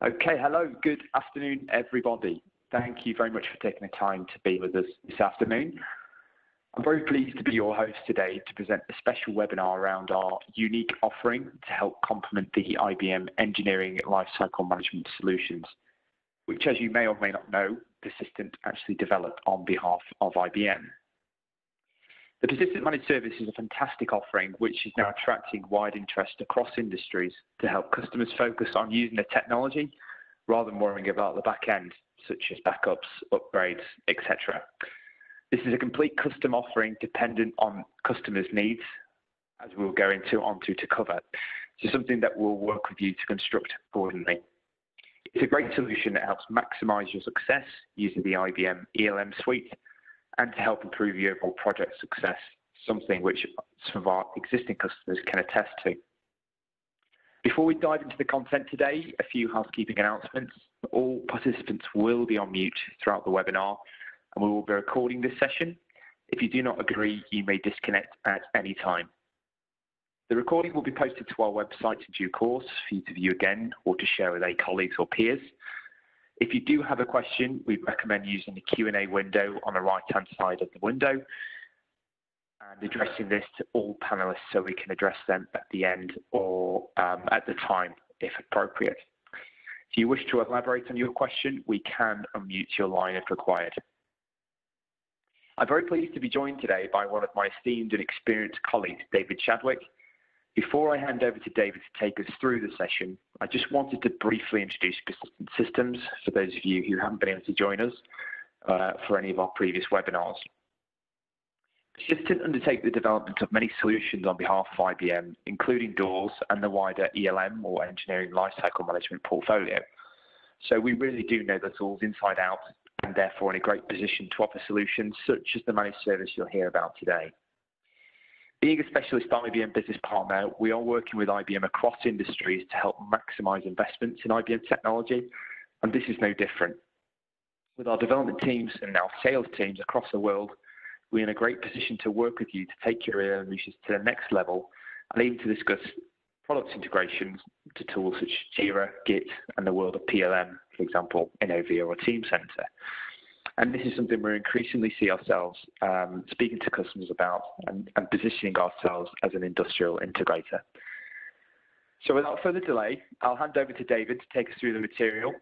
Okay, hello, good afternoon, everybody. Thank you very much for taking the time to be with us this afternoon. I'm very pleased to be your host today to present a special webinar around our unique offering to help complement the IBM Engineering Lifecycle Management Solutions, which, as you may or may not know, Persistent actually developed on behalf of IBM. The Persistent Managed Service is a fantastic offering which is now attracting wide interest across industries to help customers focus on using the technology rather than worrying about the back end, such as backups, upgrades, etc. This is a complete custom offering dependent on customers' needs, as we'll go onto to cover. So something that will work with you to construct accordingly. It's a great solution that helps maximize your success using the IBM ELM suite and to help improve your overall project success, something which some of our existing customers can attest to. Before we dive into the content today, a few housekeeping announcements. All participants will be on mute throughout the webinar, and we will be recording this session. If you do not agree, you may disconnect at any time. The recording will be posted to our website in due course for you to view again or to share with colleagues or peers. If you do have a question, we recommend using the Q&A window on the right-hand side of the window and addressing this to all panelists so we can address them at the end or at the time if appropriate. If you wish to elaborate on your question, we can unmute your line if required. I'm very pleased to be joined today by one of my esteemed and experienced colleagues, David Chadwick. Before I hand over to David to take us through the session, I just wanted to briefly introduce Persistent Systems for those of you who haven't been able to join us for any of our previous webinars. Persistent undertake the development of many solutions on behalf of IBM, including DOORS and the wider ELM or Engineering Lifecycle Management portfolio. So we really do know the tools inside out and therefore in a great position to offer solutions such as the managed service you'll hear about today. Being a specialist IBM business partner, we are working with IBM across industries to help maximize investments in IBM technology, and this is no different. With our development teams and now sales teams across the world, we're in a great position to work with you to take your ELM to the next level and even to discuss product integrations to tools such as Jira, Git, and the world of PLM, for example, Innovia or Teamcenter. And this is something we increasingly see ourselves speaking to customers about and positioning ourselves as an industrial integrator. So without further delay, I'll hand over to David to take us through the material.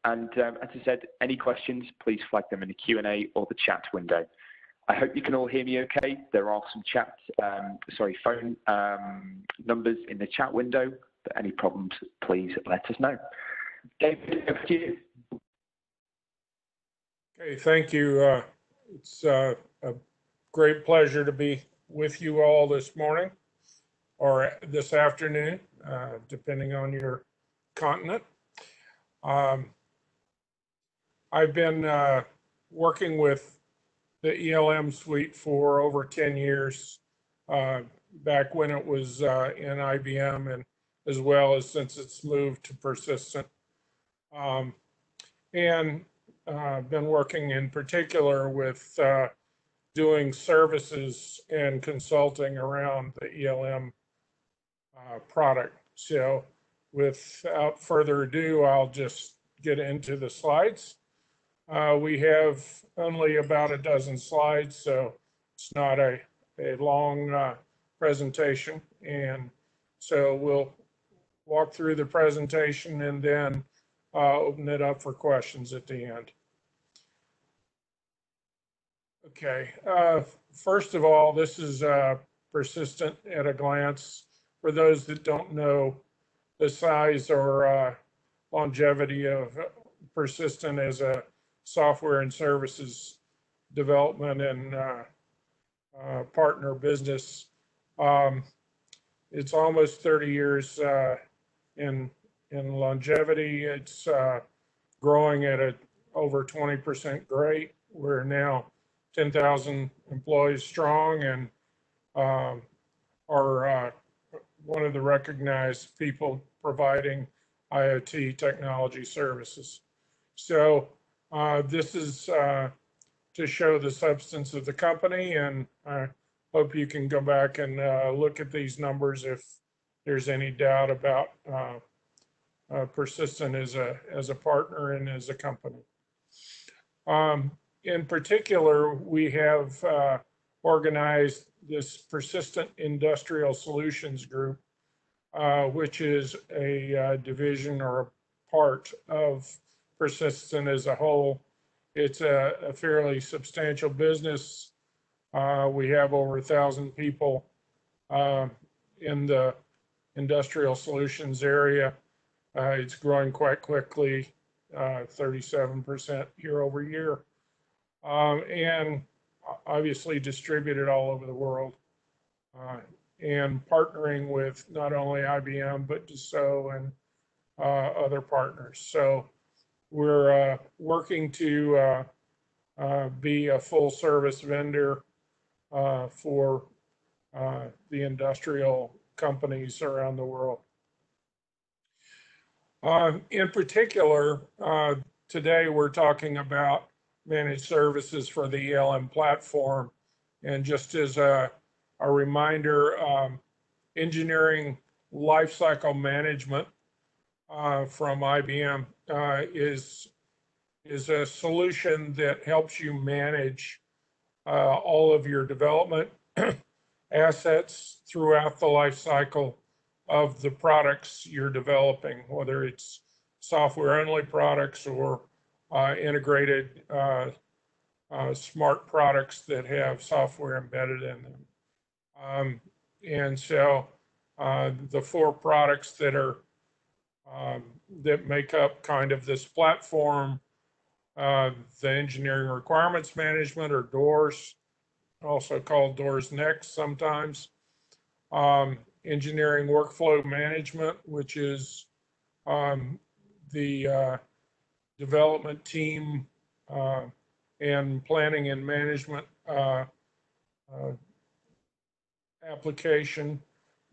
And as I said, any questions, please flag them in the Q&A or the chat window. I hope you can all hear me okay. There are some phone numbers in the chat window, but any problems, please let us know. David, over to you. Okay, thank you. It's a great pleasure to be with you all this morning or this afternoon, depending on your continent. I've been working with the ELM suite for over 10 years, back when it was in IBM and as well as since it's moved to Persistent. I've been working in particular with doing services and consulting around the ELM product. So without further ado, I'll just get into the slides. We have only about a dozen slides, so it's not a long presentation. And so we'll walk through the presentation and then open it up for questions at the end. Okay, first of all, this is Persistent at a glance. For those that don't know the size or longevity of Persistent as a software and services development and partner business, it's almost 30 years in longevity. It's growing at over 20% rate. We're now 10,000 employees strong and are one of the recognized people providing IoT technology services. So this is to show the substance of the company, and I hope you can go back and look at these numbers if there's any doubt about Persistent as a partner and as a company. In particular, we have organized this Persistent Industrial Solutions Group, which is a division or a part of Persistent as a whole. It's a fairly substantial business. We have over 1,000 people in the industrial solutions area. It's growing quite quickly, 37% year over year, and obviously distributed all over the world, and partnering with not only IBM, but Dassault and other partners. So we're working to be a full service vendor for the industrial companies around the world. In particular, today we're talking about managed services for the ELM platform. And just as a reminder, engineering lifecycle management from IBM is a solution that helps you manage all of your development assets throughout the life cycle of the products you're developing, whether it's software-only products or integrated smart products that have software embedded in them. And so the four products that are that make up kind of this platform, the engineering requirements management, or DOORS, also called DOORS Next sometimes. Engineering workflow management, which is the development team and planning and management application.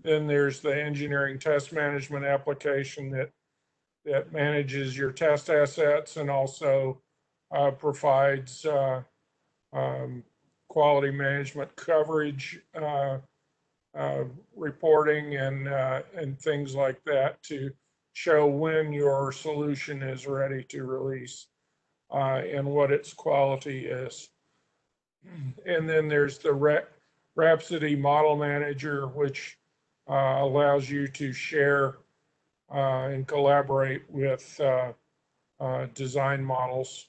Then there's the engineering test management application that manages your test assets and also provides quality management coverage reporting and things like that to show when your solution is ready to release and what its quality is. And then there's the Rhapsody Model Manager, which allows you to share and collaborate with design models,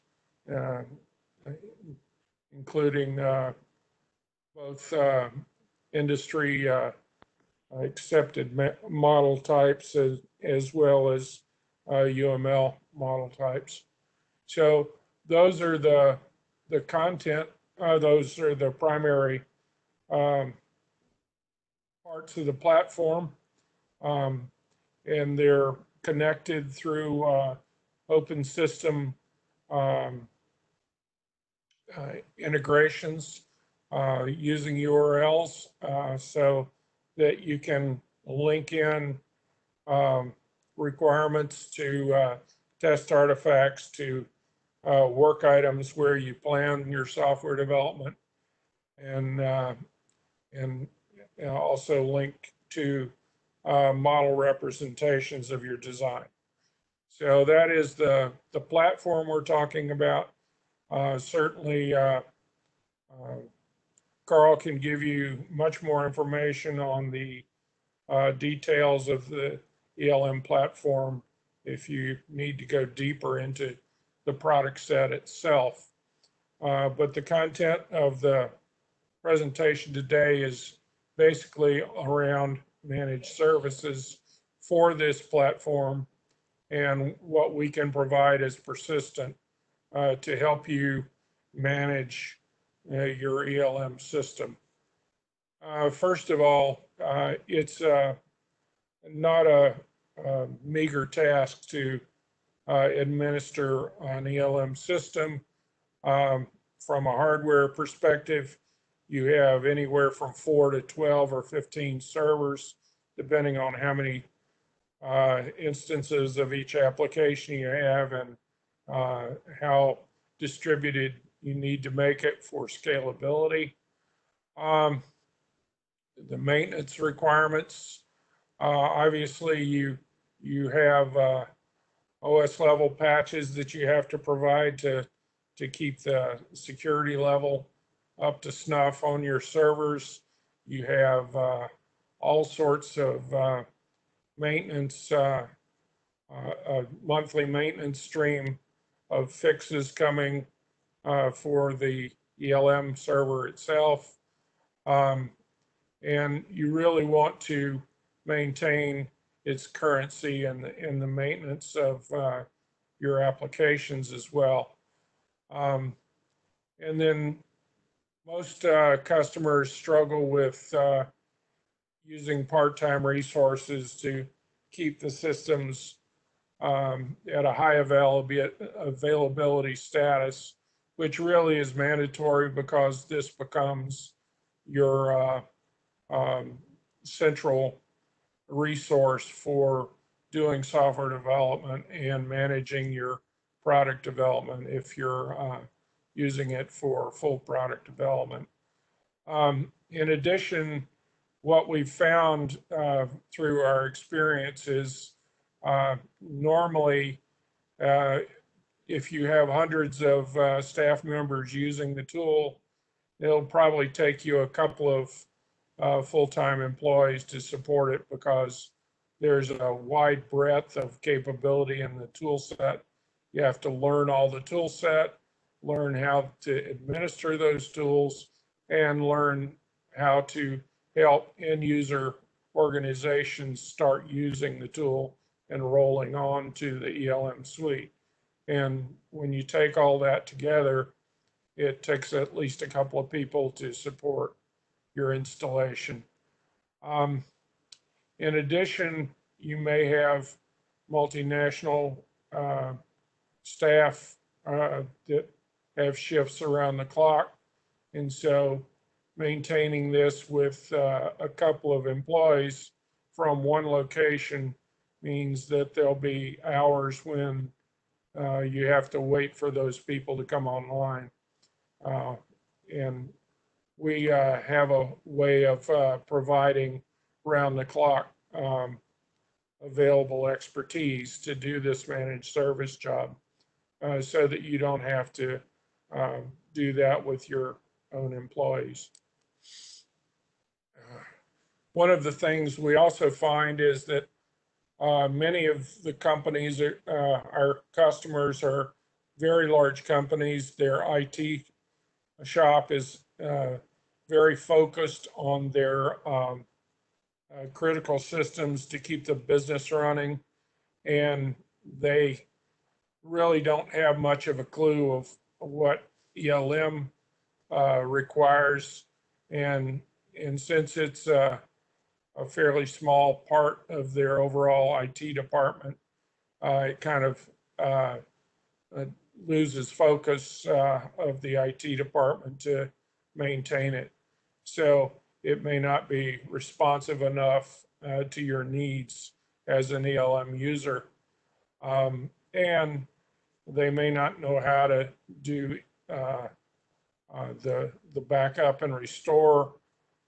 including both industry accepted model types as well as UML model types. So those are the content, those are the primary parts of the platform, and they're connected through open system integrations using URLs so that you can link in requirements to test artifacts to work items where you plan your software development, and also link to model representations of your design. So that is the platform we're talking about. Certainly, Carl can give you much more information on the details of the ELM platform if you need to go deeper into the product set itself. But the content of the presentation today is basically around managed services for this platform and what we can provide as Persistent to help you manage your ELM system. First of all, it's not a meager task to administer an ELM system. From a hardware perspective, you have anywhere from 4 to 12 or 15 servers, depending on how many instances of each application you have and how distributed you need to make it for scalability. The maintenance requirements, obviously you have OS level patches that you have to provide to keep the security level up to snuff on your servers. You have all sorts of maintenance, a monthly maintenance stream of fixes coming for the ELM server itself. And you really want to maintain its currency and the maintenance of your applications as well. And then most customers struggle with using part-time resources to keep the systems at a high availability status, which really is mandatory because this becomes your central resource for doing software development and managing your product development if you're using it for full product development. In addition, what we've found through our experience is normally if you have hundreds of staff members using the tool, it'll probably take you a couple of full-time employees to support it because there's a wide breadth of capability in the tool set. You have to learn all the tool set, learn how to administer those tools, and learn how to help end user organizations start using the tool and rolling on to the ELM suite. And when you take all that together, it takes at least a couple of people to support your installation. In addition, you may have multinational staff that have shifts around the clock. And so maintaining this with a couple of employees from one location means that there'll be hours when you have to wait for those people to come online. And we have a way of providing round the clock available expertise to do this managed service job so that you don't have to do that with your own employees. One of the things we also find is that many of the companies, our customers are very large companies. Their IT shop is very focused on their critical systems to keep the business running, and they really don't have much of a clue of what ELM requires. And since it's a fairly small part of their overall IT department, it kind of loses focus of the IT department to maintain it. So it may not be responsive enough to your needs as an ELM user. And they may not know how to do the backup and restore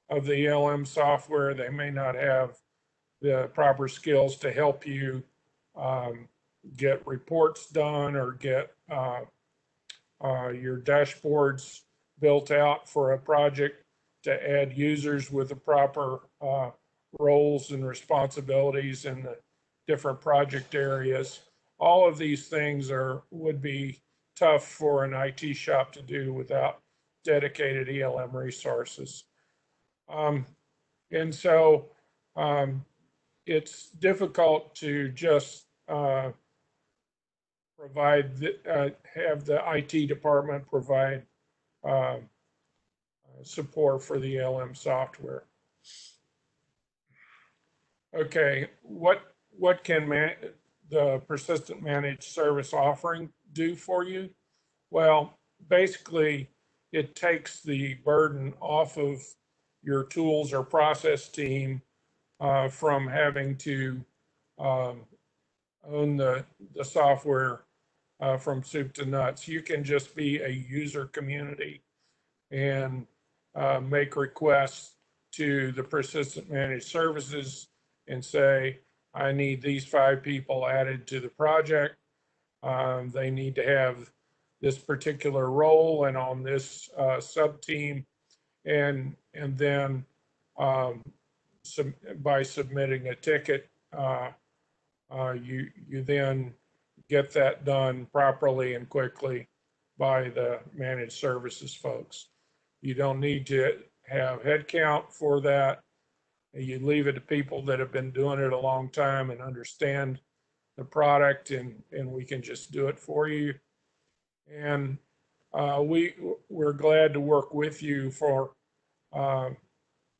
of the ELM software. They may not have the proper skills to help you get reports done or get your dashboards built out for a project to add users with the proper roles and responsibilities in the different project areas. All of these things would be tough for an IT shop to do without dedicated ELM resources. And so it's difficult to just provide, have the IT department provide support for the ELM software. Okay, what can the persistent managed service offering do for you? Well, basically, it takes the burden off of your tools or process team from having to own the software from soup to nuts. You can just be a user community and make requests to the persistent managed services and say, I need these 5 people added to the project. They need to have this particular role and on this sub-team, and then by submitting a ticket, you then get that done properly and quickly by the managed services folks. You don't need to have headcount for that. You leave it to people that have been doing it a long time and understand the product, and we can just do it for you. And we're glad to work with you for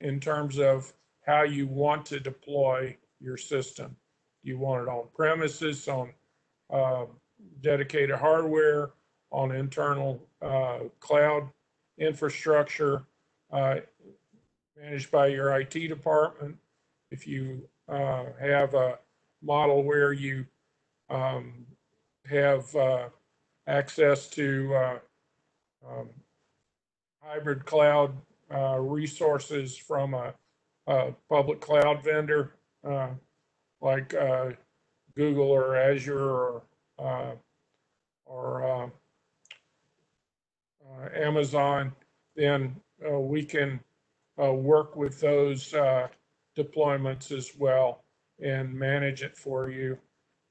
in terms of how you want to deploy your system. Do you want it on premises, on dedicated hardware, on internal cloud infrastructure managed by your IT department? If you have a model where you have access to hybrid cloud resources from a public cloud vendor like Google or Azure or Amazon, then we can work with those deployments as well and manage it for you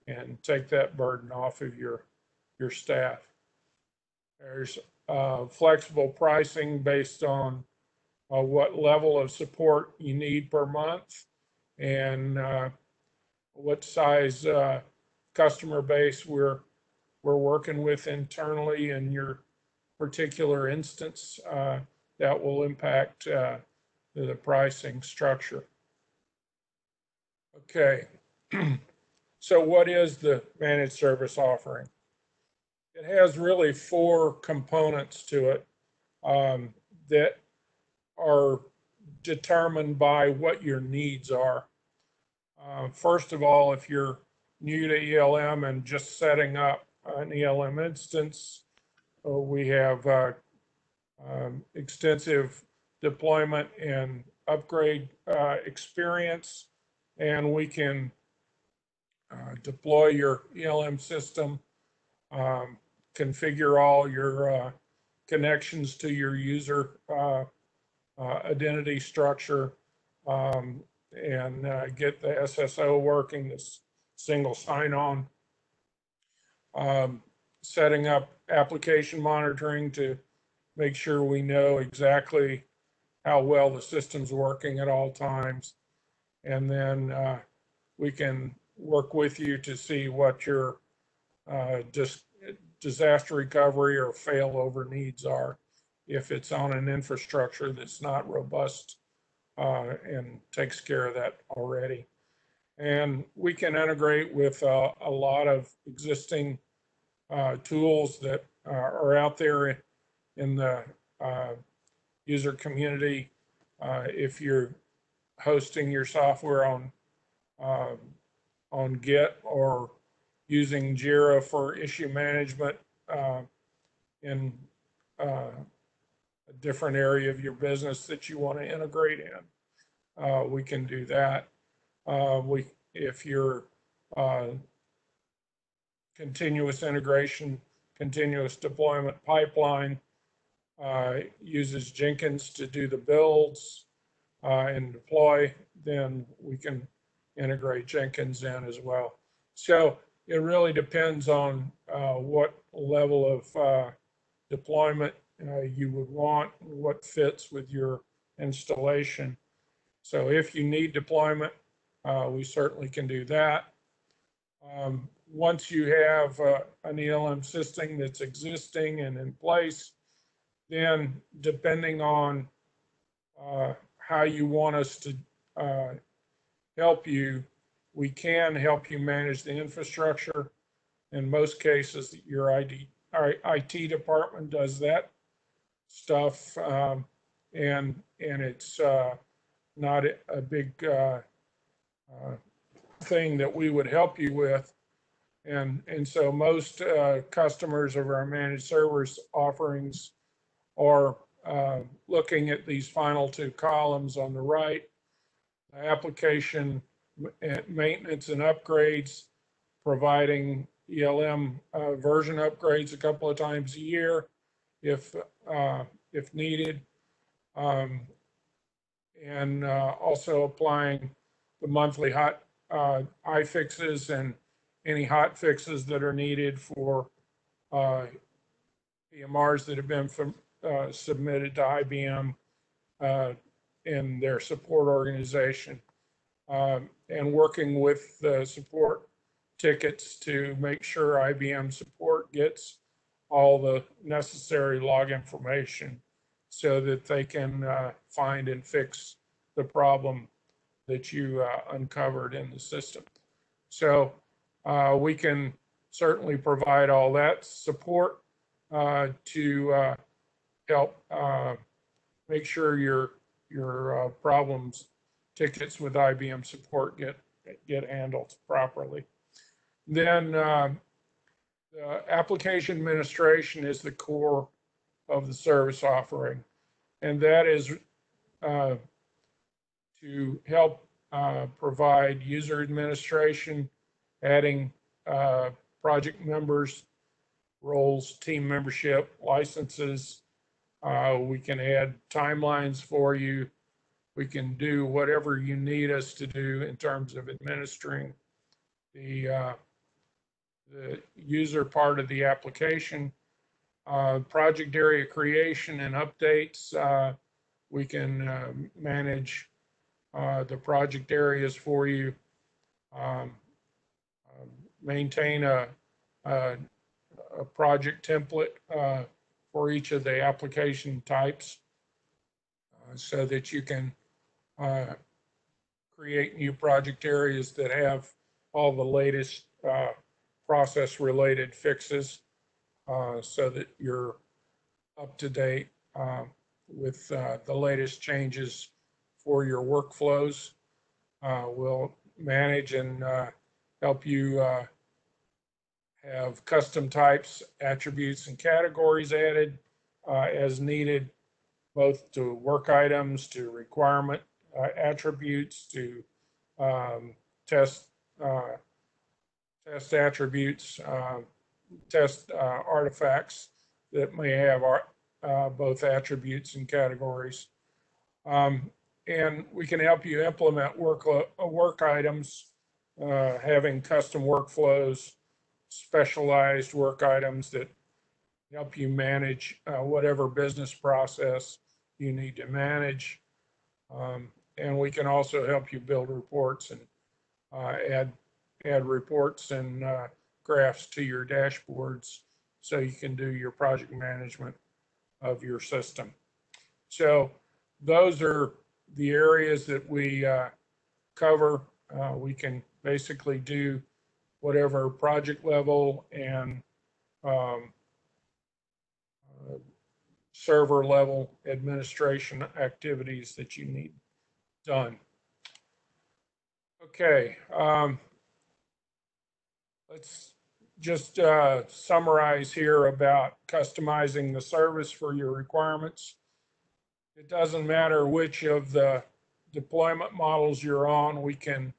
and take that burden off of your staff. There's flexible pricing based on what level of support you need per month and what size customer base we're working with internally in your particular instance. That will impact the pricing structure. Okay, so what is the managed service offering? It has really 4 components to it that are determined by what your needs are. First of all, if you're new to ELM and just setting up an ELM instance, we have extensive deployment and upgrade experience, and we can deploy your ELM system, configure all your connections to your user identity structure, and get the SSO working, this single sign-on, setting up application monitoring to make sure we know exactly how well the system's working at all times. And then we can work with you to see what your disaster recovery or failover needs are if it's on an infrastructure that's not robust and takes care of that already. And we can integrate with a lot of existing tools that are out there in the user community. If you're hosting your software on Git or using Jira for issue management in a different area of your business that you want to integrate in, we can do that. If you're continuous integration, continuous deployment pipeline uses Jenkins to do the builds and deploy, then we can integrate Jenkins in as well. So it really depends on what level of deployment you would want, what fits with your installation. So if you need deployment, we certainly can do that. Once you have an ELM system that's existing and in place, then depending on how you want us to help you, we can help you manage the infrastructure. In most cases, your IT department does that stuff, and it's not a big thing that we would help you with. And so most customers of our managed servers offerings are looking at these final 2 columns on the right, application maintenance and upgrades, providing ELM version upgrades a couple of times a year if needed, and also applying the monthly hot iFixes and any hot fixes that are needed for PMRs that have been submitted to IBM in their support organization, and working with the support tickets to make sure IBM support gets all the necessary log information so that they can find and fix the problem that you uncovered in the system. So we can certainly provide all that support to help make sure your problems, tickets with IBM support get handled properly. Then the application administration is the core of the service offering, and that is to help provide user administration, adding project members, roles, team membership, licenses. We can add timelines for you. We can do whatever you need us to do in terms of administering the user part of the application. Project area creation and updates. We can manage the project areas for you. Maintain a project template for each of the application types so that you can create new project areas that have all the latest process related fixes so that you're up to date with the latest changes for your workflows. We'll manage and help you have custom types, attributes, and categories added as needed, both to work items, to requirement attributes, to test attributes, test artifacts that may have both attributes and categories. And we can help you implement work items, having custom workflows, specialized work items that help you manage whatever business process you need to manage. And we can also help you build reports and add reports and graphs to your dashboards so you can do your project management of your system. So those are the areas that we cover. We can basically do whatever project level and server level administration activities that you need done. Okay, let's just summarize here about customizing the service for your requirements. It doesn't matter which of the deployment models you're on, we can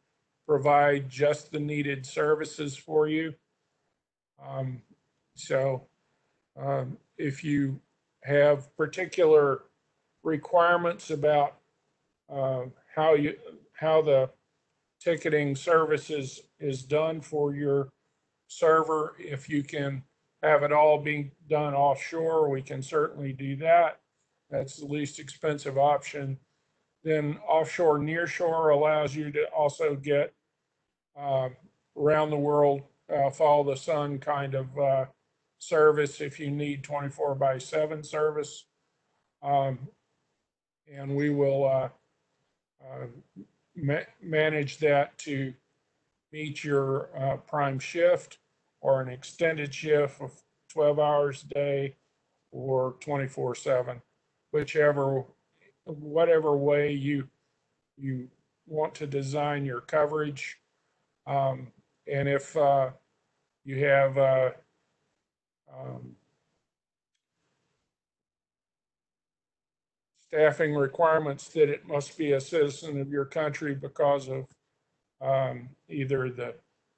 provide just the needed services for you. If you have particular requirements about how the ticketing services is done for your server, if you can have it all being done offshore, we can certainly do that. That's the least expensive option. Then offshore nearshore allows you to also get around the world, follow the sun kind of service if you need 24/7 service. And we will manage that to meet your prime shift or an extended shift of 12 hours a day or 24/7, whatever way you want to design your coverage. And if you have staffing requirements that it must be a citizen of your country because of either the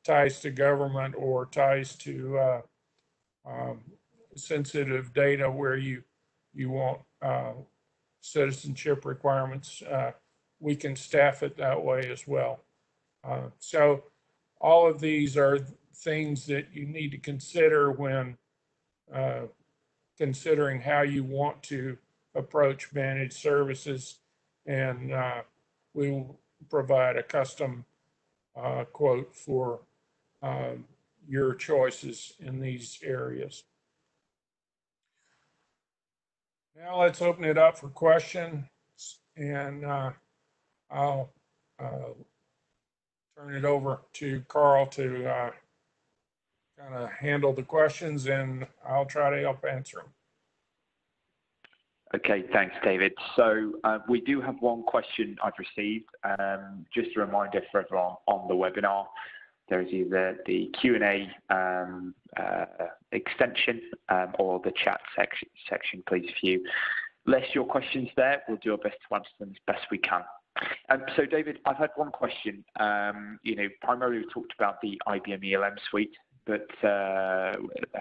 ties to government or ties to sensitive data where you want citizenship requirements, we can staff it that way as well. So all of these are things that you need to consider when considering how you want to approach managed services, and we will provide a custom quote for your choices in these areas. Now let's open it up for questions, and I'll turn it over to Carl to kind of handle the questions, and I'll try to help answer them. Okay, thanks, David. So we do have one question I've received. Just a reminder for everyone on the webinar, there is either the Q&A extension or the chat section, please. If you list your questions there, we'll do our best to answer them as best we can. So, David, I've had one question. Primarily we talked about the IBM ELM suite, but a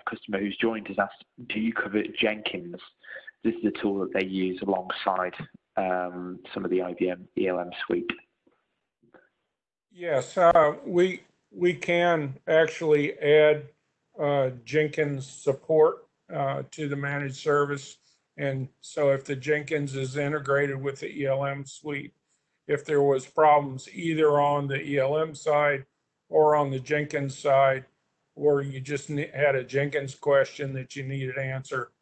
customer who's joined has asked, do you cover Jenkins? This is a tool that they use alongside some of the IBM ELM suite. Yes, we can actually add Jenkins support to the managed service. And so if the Jenkins is integrated with the ELM suite, if there was problems either on the ELM side or on the Jenkins side, or you just had a Jenkins question that you needed answer,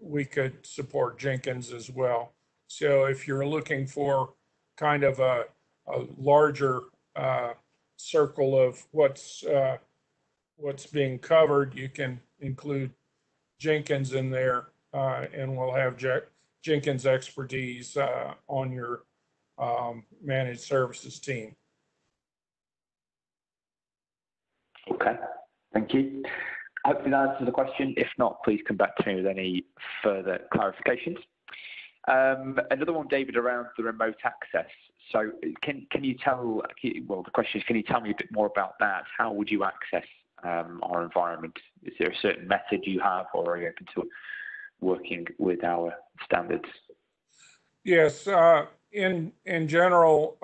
we could support Jenkins as well. So if you're looking for kind of a larger circle of what's being covered, you can include Jenkins in there, and we'll have Jenkins expertise on your managed services team. Okay, thank you. Hopefully that answers the question. If not, please come back to me with any further clarifications. Another one, David, around the remote access. So can you tell, well, the question is, can you tell me a bit more about that? How would you access our environment? Is there a certain method you have, or are you open to working with our standards? Yes, in general,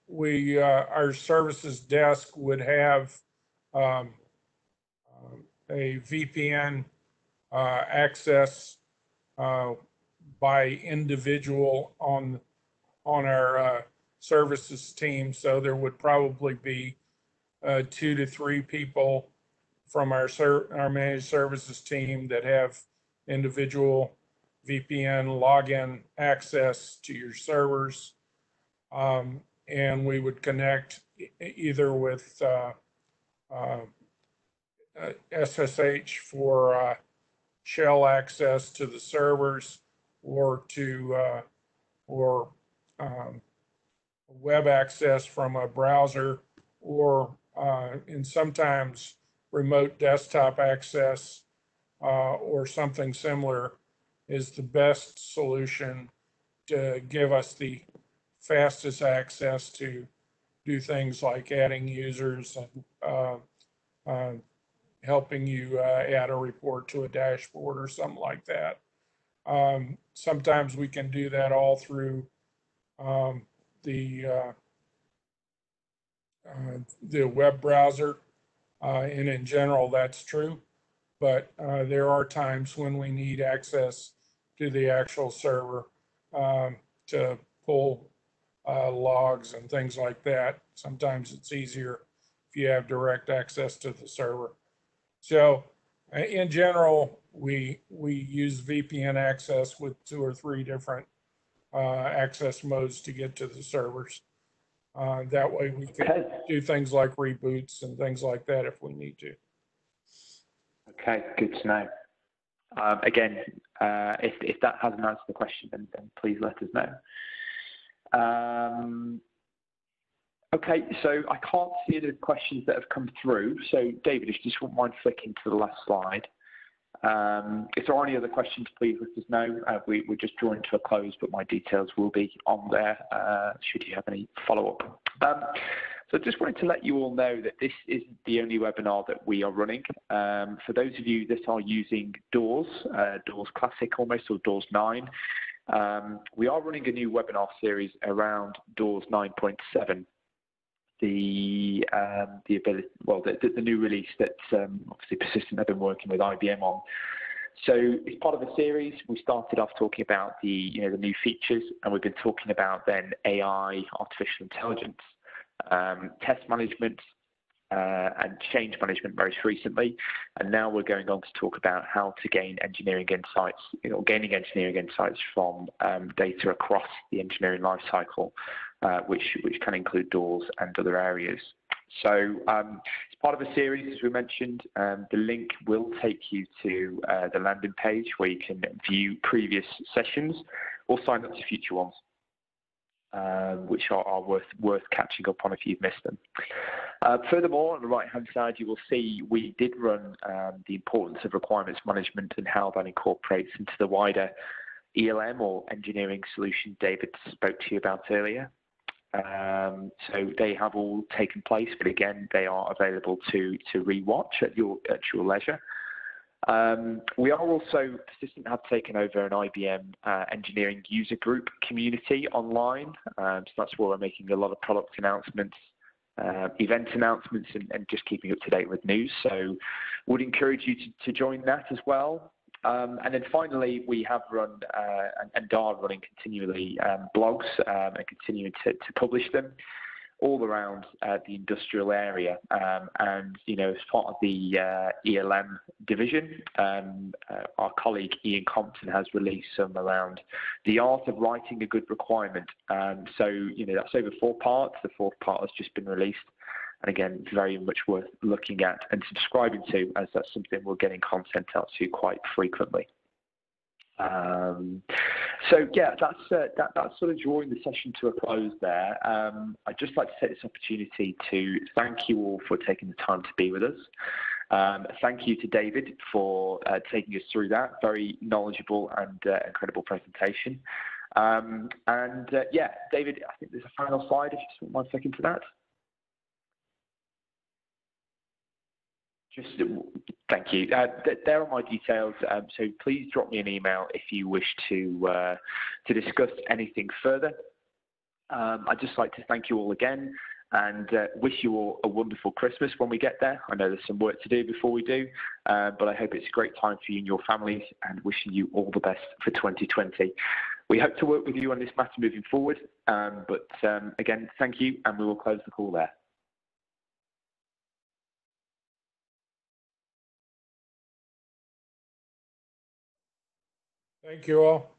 our services desk would have a VPN access by individual on our services team. So there would probably be 2 to 3 people from our managed services team that have individual VPN login access to your servers. And we would connect either with SSH for shell access to the servers, or to web access from a browser, or and sometimes remote desktop access or something similar is the best solution to give us the fastest access to do things like adding users and helping you add a report to a dashboard or something like that. Sometimes we can do that all through the web browser, and in general that's true, but there are times when we need access to the actual server to pull logs and things like that. Sometimes it's easier if you have direct access to the server. So in general, we use VPN access with 2 or 3 different access modes to get to the servers. That way we can do things like reboots and things like that if we need to. Okay, good to know. Again, if that hasn't answered the question, then please let us know. Okay, so I can't see the questions that have come through. So, David, if you just wouldn't mind flicking to the last slide. If there are any other questions, please let us know. We're just drawing to a close, but my details will be on there should you have any follow-up. So I just wanted to let you all know that this isn't the only webinar that we are running. For those of you that are using Doors, Doors Classic almost, or Doors 9, we are running a new webinar series around Doors 9.7. The new release that obviously Persistent have been working with IBM on. So as part of a series, we started off talking about the new features, and we've been talking about then AI, artificial intelligence, test management, and change management most recently. And now we're going on to talk about how to gain engineering insights, gaining engineering insights from data across the engineering lifecycle, which can include doors and other areas. So as part of a series, as we mentioned, the link will take you to the landing page where you can view previous sessions or sign up to future ones, which are worth catching up on if you've missed them. Furthermore, on the right-hand side, you will see we did run the importance of requirements management and how that incorporates into the wider ELM or engineering solution David spoke to you about earlier. So they have all taken place, but again, they are available to rewatch at your leisure. We are also, Persistent have taken over an IBM engineering user group community online. So that's where we're making a lot of product announcements, event announcements, and just keeping up to date with news. So would encourage you to join that as well. And then finally, we have run and are running continually blogs and continuing to publish them all around the industrial area. And, as part of the ELM division, our colleague Ian Compton has released some around the art of writing a good requirement. So, that's over 4 parts. The 4th part has just been released. And again, very much worth looking at and subscribing to, as that's something we're getting content out to quite frequently. So yeah, that's sort of drawing the session to a close there. I'd just like to take this opportunity to thank you all for taking the time to be with us. Thank you to David for taking us through that very knowledgeable and incredible presentation. Yeah, David, I think there's a final slide, if you just want 1 second to that. Thank you. There are my details, so please drop me an email if you wish to discuss anything further. I'd just like to thank you all again and wish you all a wonderful Christmas when we get there. I know there's some work to do before we do, but I hope it's a great time for you and your families, and wishing you all the best for 2020. We hope to work with you on this matter moving forward, but again, thank you, and we will close the call there. Thank you all.